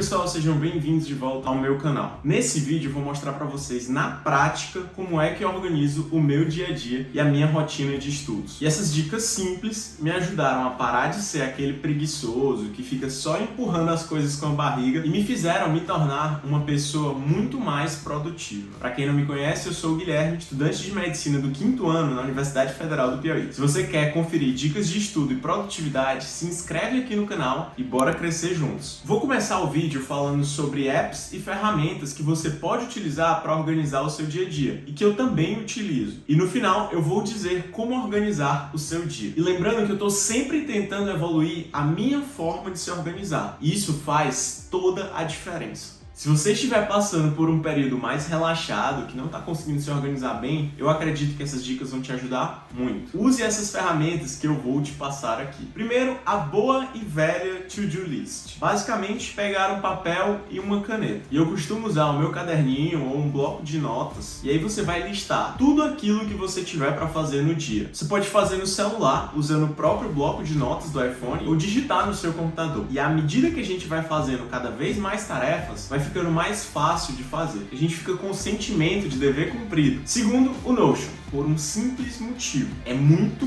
pessoal, sejam bem-vindos de volta ao meu canal. Nesse vídeo eu vou mostrar para vocês na prática como é que eu organizo o meu dia a dia e a minha rotina de estudos. E essas dicas simples me ajudaram a parar de ser aquele preguiçoso que fica só empurrando as coisas com a barriga e me fizeram me tornar uma pessoa muito mais produtiva. Para quem não me conhece, eu sou o Guilherme, estudante de medicina do 5º ano na Universidade Federal do Piauí. Se você quer conferir dicas de estudo e produtividade, se inscreve aqui no canal e bora crescer juntos. Vou começar o vídeo falando sobre apps e ferramentas que você pode utilizar para organizar o seu dia a dia e que eu também utilizo. E no final eu vou dizer como organizar o seu dia. E lembrando que eu estou sempre tentando evoluir a minha forma de se organizar. E isso faz toda a diferença. Se você estiver passando por um período mais relaxado, que não está conseguindo se organizar bem, eu acredito que essas dicas vão te ajudar muito. Use essas ferramentas que eu vou te passar aqui. Primeiro, a boa e velha to-do list. Basicamente, pegar um papel e uma caneta. E eu costumo usar o meu caderninho ou um bloco de notas, e aí você vai listar tudo aquilo que você tiver para fazer no dia. Você pode fazer no celular, usando o próprio bloco de notas do iPhone, ou digitar no seu computador. E à medida que a gente vai fazendo cada vez mais tarefas, vai ficando mais fácil de fazer. A gente fica com o sentimento de dever cumprido. Segundo, o Notion, por um simples motivo. É muito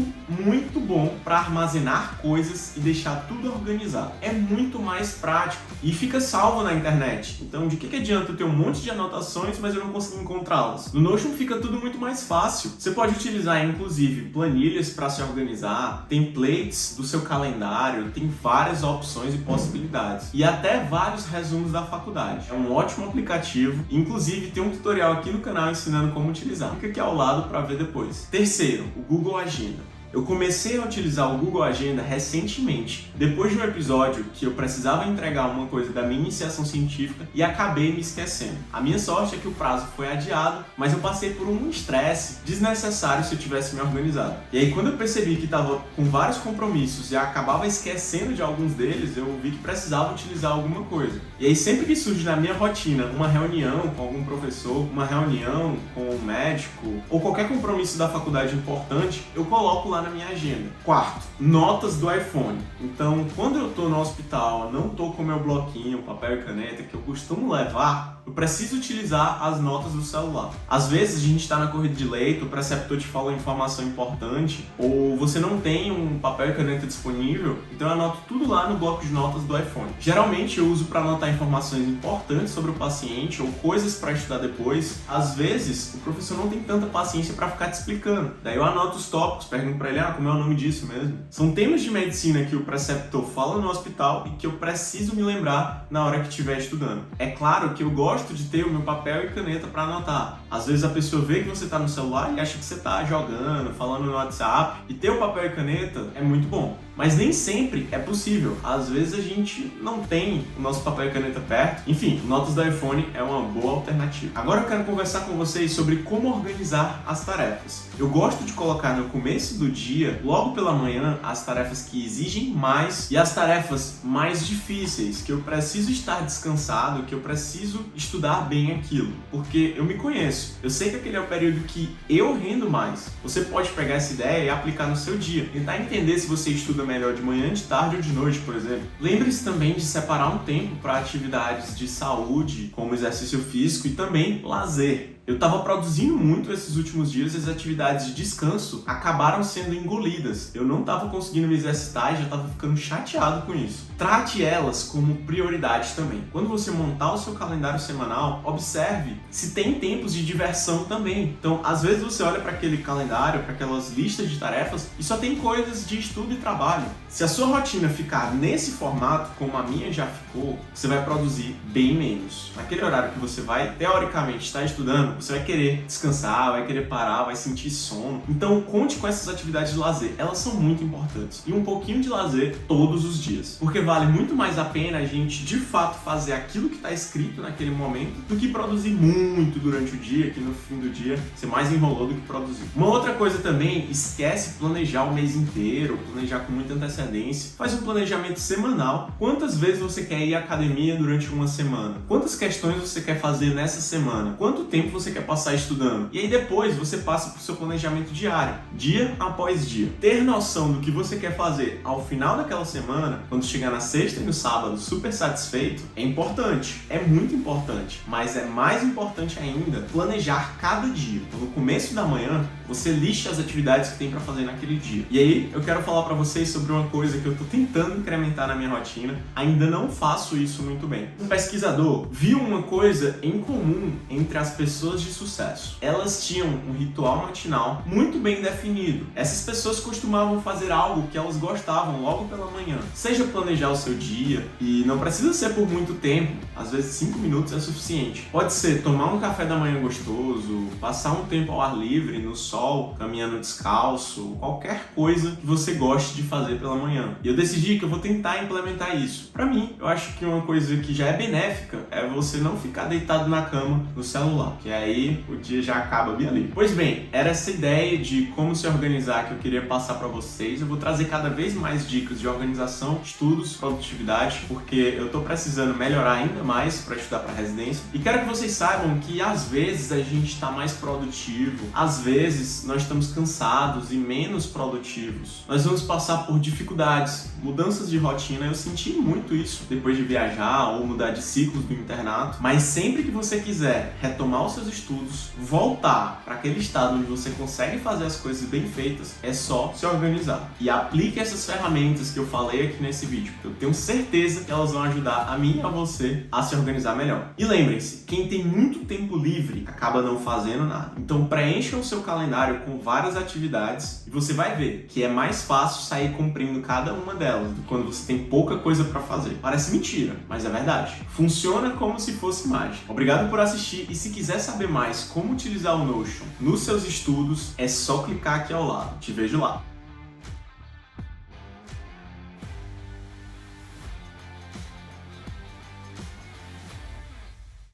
bom para armazenar coisas e deixar tudo organizado. É muito mais prático e fica salvo na internet. Então, de que adianta eu ter um monte de anotações, mas eu não consigo encontrá-las? No Notion fica tudo muito mais fácil. Você pode utilizar, inclusive, planilhas para se organizar, templates do seu calendário, tem várias opções e possibilidades. E até vários resumos da faculdade. É um ótimo aplicativo, inclusive tem um tutorial aqui no canal ensinando como utilizar. Fica aqui ao lado para ver depois. Terceiro, o Google Agenda. Eu comecei a utilizar o Google Agenda recentemente, depois de um episódio que eu precisava entregar uma coisa da minha iniciação científica e acabei me esquecendo. A minha sorte é que o prazo foi adiado, mas eu passei por um estresse desnecessário se eu tivesse me organizado. E aí quando eu percebi que estava com vários compromissos e acabava esquecendo de alguns deles, eu vi que precisava utilizar alguma coisa. E aí sempre que surge na minha rotina uma reunião com algum professor, uma reunião com um médico ou qualquer compromisso da faculdade importante, eu coloco lá na minha agenda. Quarto, notas do iPhone. Então, quando eu tô no hospital, não tô com meu bloquinho, papel e caneta que eu costumo levar, eu preciso utilizar as notas do celular. Às vezes a gente está na corrida de leito, o preceptor te fala uma informação importante, ou você não tem um papel e caneta disponível, então eu anoto tudo lá no bloco de notas do iPhone. Geralmente eu uso para anotar informações importantes sobre o paciente ou coisas para estudar depois. Às vezes o professor não tem tanta paciência para ficar te explicando. Daí eu anoto os tópicos, pergunto para ele, como é o nome disso mesmo? São temas de medicina que o preceptor fala no hospital e que eu preciso me lembrar na hora que estiver estudando. É claro que eu gosto de ter o meu papel e caneta para anotar. Às vezes a pessoa vê que você está no celular e acha que você está jogando, falando no WhatsApp, e ter o papel e caneta é muito bom. Mas nem sempre é possível. Às vezes a gente não tem o nosso papel e caneta perto. Enfim, notas do iPhone é uma boa alternativa. Agora eu quero conversar com vocês sobre como organizar as tarefas. Eu gosto de colocar no começo do dia, logo pela manhã, as tarefas que exigem mais e as tarefas mais difíceis, que eu preciso estar descansado, que eu preciso estudar bem aquilo. Porque eu me conheço. Eu sei que aquele é o período que eu rendo mais. Você pode pegar essa ideia e aplicar no seu dia. Tentar entender se você estuda melhor de manhã, de tarde ou de noite, por exemplo. Lembre-se também de separar um tempo para atividades de saúde, como exercício físico e também lazer. Eu estava produzindo muito esses últimos dias e as atividades de descanso acabaram sendo engolidas. Eu não estava conseguindo me exercitar e já estava ficando chateado com isso. Trate elas como prioridade também. Quando você montar o seu calendário semanal, observe se tem tempos de diversão também. Então, às vezes você olha para aquele calendário, para aquelas listas de tarefas e só tem coisas de estudo e trabalho. Se a sua rotina ficar nesse formato, como a minha já ficou, você vai produzir bem menos. Naquele horário que você vai, teoricamente, estar estudando, você vai querer descansar, vai querer parar, vai sentir sono. Então conte com essas atividades de lazer, elas são muito importantes. E um pouquinho de lazer todos os dias. Porque vale muito mais a pena a gente de fato fazer aquilo que está escrito naquele momento do que produzir muito durante o dia, que no fim do dia você mais enrolou do que produziu. Uma outra coisa também, esquece planejar o mês inteiro, planejar com muita muita antecedência, faz um planejamento semanal. Quantas vezes você quer ir à academia durante uma semana? Quantas questões você quer fazer nessa semana? Quanto tempo você quer passar estudando? E aí depois você passa para o seu planejamento diário, dia após dia. Ter noção do que você quer fazer ao final daquela semana, quando chegar na sexta e no sábado super satisfeito, é importante, é muito importante, mas é mais importante ainda planejar cada dia. Então, no começo da manhã, você liste as atividades que tem para fazer naquele dia. E aí, eu quero falar para vocês sobre uma coisa que eu estou tentando incrementar na minha rotina, ainda não faço isso muito bem. Um pesquisador viu uma coisa em comum entre as pessoas de sucesso. Elas tinham um ritual matinal muito bem definido. Essas pessoas costumavam fazer algo que elas gostavam logo pela manhã. Seja planejar o seu dia, e não precisa ser por muito tempo, às vezes 5 minutos é suficiente. Pode ser tomar um café da manhã gostoso, passar um tempo ao ar livre, no sol, caminhando descalço, qualquer coisa que você goste de fazer pela manhã. E eu decidi que eu vou tentar implementar isso. Pra mim, eu acho que uma coisa que já é benéfica é você não ficar deitado na cama no celular, que aí o dia já acaba bem ali. Pois bem, era essa ideia de como se organizar que eu queria passar pra vocês. Eu vou trazer cada vez mais dicas de organização, estudos, produtividade, porque eu tô precisando melhorar ainda mais para estudar para residência. E quero que vocês saibam que às vezes a gente está mais produtivo, às vezes nós estamos cansados e menos produtivos. Nós vamos passar por dificuldades, mudanças de rotina. Eu senti muito isso depois de viajar ou mudar de ciclos do internato. Mas sempre que você quiser retomar os seus estudos, voltar para aquele estado onde você consegue fazer as coisas bem feitas, é só se organizar. E aplique essas ferramentas que eu falei aqui nesse vídeo. Eu tenho certeza que elas vão ajudar a mim e a você a se organizar melhor. E lembrem-se, quem tem muito tempo livre acaba não fazendo nada. Então preencha o seu calendário com várias atividades e você vai ver que é mais fácil sair cumprindo cada uma delas do que quando você tem pouca coisa para fazer. Parece mentira, mas é verdade. Funciona como se fosse mágica. Obrigado por assistir e se quiser saber mais como utilizar o Notion nos seus estudos, é só clicar aqui ao lado. Te vejo lá.